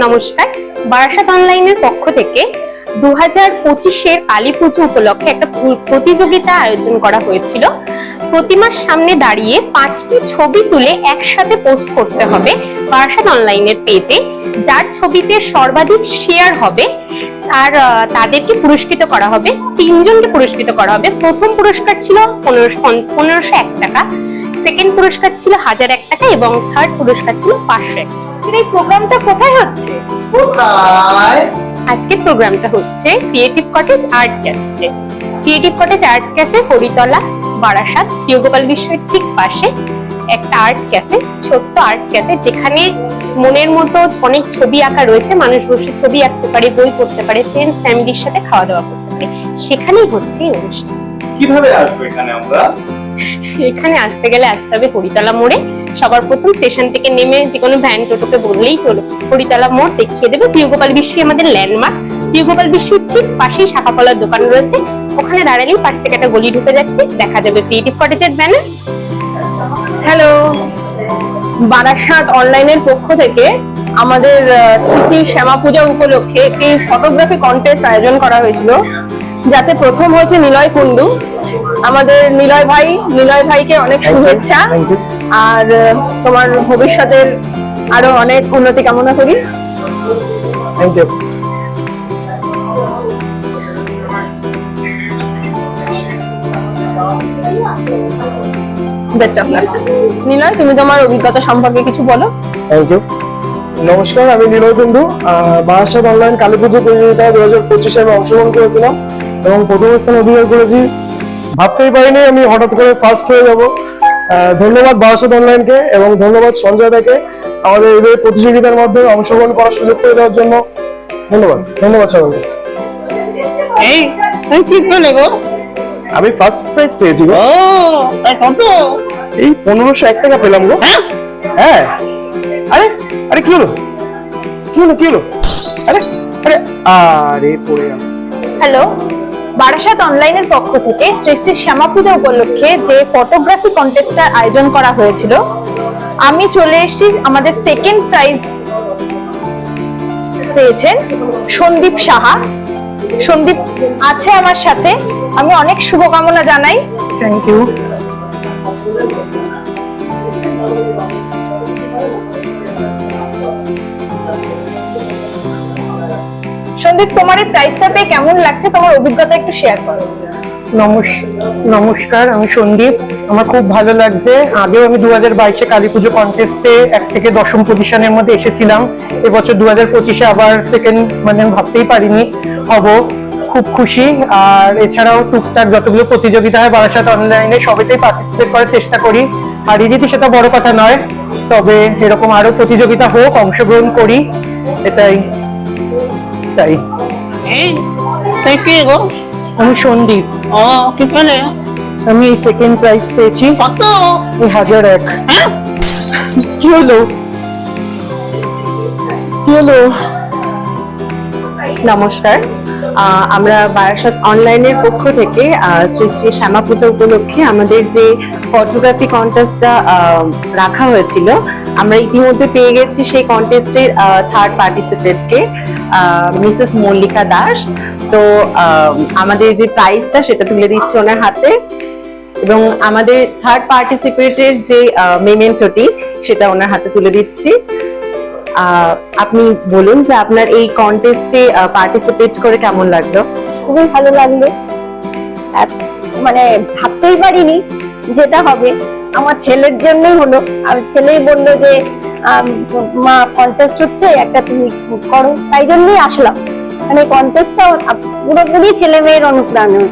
নমস্কার, বারাসাত অনলাইনের পক্ষ থেকে 2025-এর কালী পুজো উপলক্ষে একটা প্রতিযোগিতা আয়োজন করা হয়েছিল। প্রতিমার সামনে দাঁড়িয়ে 5টি ছবি তুলে একসাথে পোস্ট করতে হবে বারাসাত অনলাইনের পেজে। যার ছবিতে সর্বাধিক শেয়ার হবে তাদেরকে পুরস্কৃত করা হবে। 3 জনকে পুরস্কৃত করা হবে। প্রথম পুরস্কার ছিল 1501 টাকা, সেকেন্ড পুরস্কার ছিল 1001 টাকা এবং থার্ড পুরস্কার ছিল 500 টাকা। এই প্রোগ্রামটা কোথায় হচ্ছে? আজকের প্রোগ্রামটা হচ্ছে creative cottage art cafe. Creative cottage art cafe Haritala, Barasat, Priyagopal বিশ্বের ঠিক পাশে একটা আর্ট ক্যাফে, ছোট্ট আর্ট ক্যাফে, যেখানে মনের মতো অনেক ছবি আঁকা রয়েছে। মানুষ বসে ছবি আঁকতে পারে, বই পড়তে পারে, ফ্রেন্ডস ফ্যামিলির সাথে খাওয়া দাওয়া করতে পারে। সেখানেই হচ্ছে এই অনুষ্ঠান। কিভাবে আসবো এখানে আমরা? এখানে আসতে গেলে আসতে হবে হরিতলা মোড়ে। সবার প্রথম স্টেশন থেকে নেমে যে কোনো ভ্যান টোটোকে বললেই চলো, হরিতলা মোড় দেখিয়ে দেবে। প্রিয়গোপাল বিশ্ব আমাদের ল্যান্ডমার্ক। প্রিয়গোপাল বিশ্বর ঠিক পাশেই শাখাফলার দোকান রয়েছে। ওখানে দাঁড়ালেই পাশ থেকে একটা গলি ঢুকে যাচ্ছে, দেখা যাবে ক্রিয়েটিভ কটেজের ব্যানার। হ্যালো, বারাসাত অনলাইনের পক্ষ থেকে আমাদের শ্রী শ্যামা পূজা উপলক্ষে একটি ফটোগ্রাফি কন্টেস্ট আয়োজন করা হয়েছিল, যাতে প্রথম হয়েছে নিলয় কুন্ডু। আমাদের নিলয় ভাইকে অনেক শুভেচ্ছা, আর তোমার ভবিষ্যতের আরো অনেক উন্নতি কামনা করি। Thank you. Best of luck. Niloy, তুমি তোমার অভিজ্ঞতা সম্পর্কে কিছু বলো। Thank you. নমস্কার, আমি নিলয় কুন্ডু। বারাসাত অনলাইন কালী পুজো প্রতিযোগিতায় 2025-এ আমি অংশগ্রহণ করেছিলাম এবং প্রথম স্থান অধিকার করেছি। ভাবতেই পারিনি আমি হঠাৎ করে ফার্স্ট হয়ে যাব। ধন্যবাদ বারাসাত অনলাইনকে এবং ধন্যবাদ সঞ্জয় দাকে আমাদের এই প্রতিযোগিতার মাধ্যমে অংশগ্রহণ করার সুযোগ করে দেওয়ার জন্য। ধন্যবাদ সবাইকে। আমি ফার্স্ট প্রাইজ পেয়েছি গো। কত? এই 1501 টাকা পেলাম গো। হ্যাঁ। আরে আরে কি হলো? আরে আরে আরে পড়ে গেল। হ্যালো, বারাসাত অনলাইনের পক্ষ থেকে শ্রী শ্রী শ্যামা পূজা উপলক্ষে যে ফটোগ্রাফি কন্টেস্টটা আয়োজন করা হয়েছিল, আমি চলে এসেছি। আমাদের সেকেন্ড প্রাইজ পেয়েছেন সন্দীপ সাহা। সন্দীপ আছে আমার সাথে, আমি অনেক শুভকামনা জানাই। Thank you. সন্দীপ, তোমার এই প্রাইজটা পেয়ে কেমন লাগছে? তোমার অভিজ্ঞতা একটু শেয়ার করো। নমস্কার, আমি সন্দীপ। আমার খুব ভালো লাগছে। আগেও আমি 2022-এ কালী পুজো কন্টেস্টে 1 থেকে 10ম পজিশনের মধ্যে এসেছিলাম। এবছর 2025-এ আবার সেকেন্ড, মানে আমি ভাবতেই পারিনি হব। খুব খুশি। আর এছাড়াও টুকটাক যতগুলো প্রতিযোগিতা হয় বারাসাত অনলাইনে সবেতেই পার্টিসিপেট করার চেষ্টা করি। হারিয়ে যেতে সেটা বড় কথা নয়, তবে এরকম আরো প্রতিযোগিতা হোক, অংশগ্রহণ করি, এটাই চাই। আমি সন্দীপ। কি বলে? আমি এই সেকেন্ড প্রাইজ পেয়েছি। কত? 1001। কি হলো? নমস্কার, আমরা বারাসাত অনলাইনের পক্ষ থেকে শ্রী শ্রী শ্যামা পূজা উপলক্ষে আমাদের যে ফটোগ্রাফি কন্টেস্টটা রাখা হয়েছিল, আমরা ইতিমধ্যে পেয়ে গেছি সেই কন্টেস্টের থার্ড পার্টিসিপেন্টকে, মিসেস মল্লিকা দাস। তো আমাদের যে প্রাইজটা সেটা তুলে দিচ্ছি ওনার হাতে, এবং আমাদের থার্ড পার্টিসিপেন্টের যে মেমেন্টোটি সেটা ওনার হাতে তুলে দিচ্ছি। আপনি বলুন যে আপনার এই কন্টেস্টে পার্টিসিপেট করে কেমন লাগলো? খুবই ভালো লাগলো। মানে ভাবতেই পারিনি যেটা হবে। আমার ছেলের জন্যই হলো। আর ছেলেই বললো যে মা কন্টেস্ট হচ্ছে, একটা তুমি করো, তাই জন্যই আসলাম। মানে কন্টেস্টটা পুরোপুরি ছেলে মেয়ের অনুপ্রেরণা,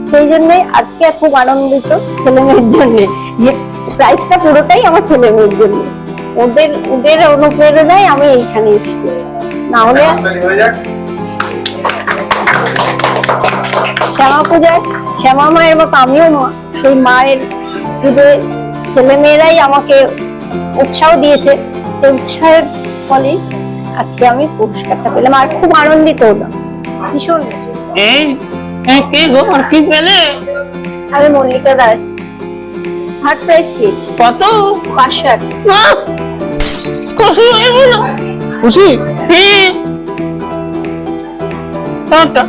সেই জন্যই আজকে খুব আনন্দিত ছেলে মেয়ের জন্য। প্রাইজটা পুরোটাই আমার ছেলে মেয়ের জন্য, ওদের অনুপ্রেরণায় আমি এইখানে এসেছি। না হলে শ্যামা পূজায় শ্যামা মায়ের মতো আমিও সেই মায়ের পুজোয় ছেলে মেয়েরাই আমাকে উৎসাহ দিয়েছে। সেই উৎসাহের ফলে আজকে আমি পুরস্কারটা পেলাম, আর খুব আনন্দিত হলাম ভীষণ। আমি মল্লিকা দাস, থার্ড প্রাইজ পেয়েছি। কত? 500 টাকা। খুশি? টাটা।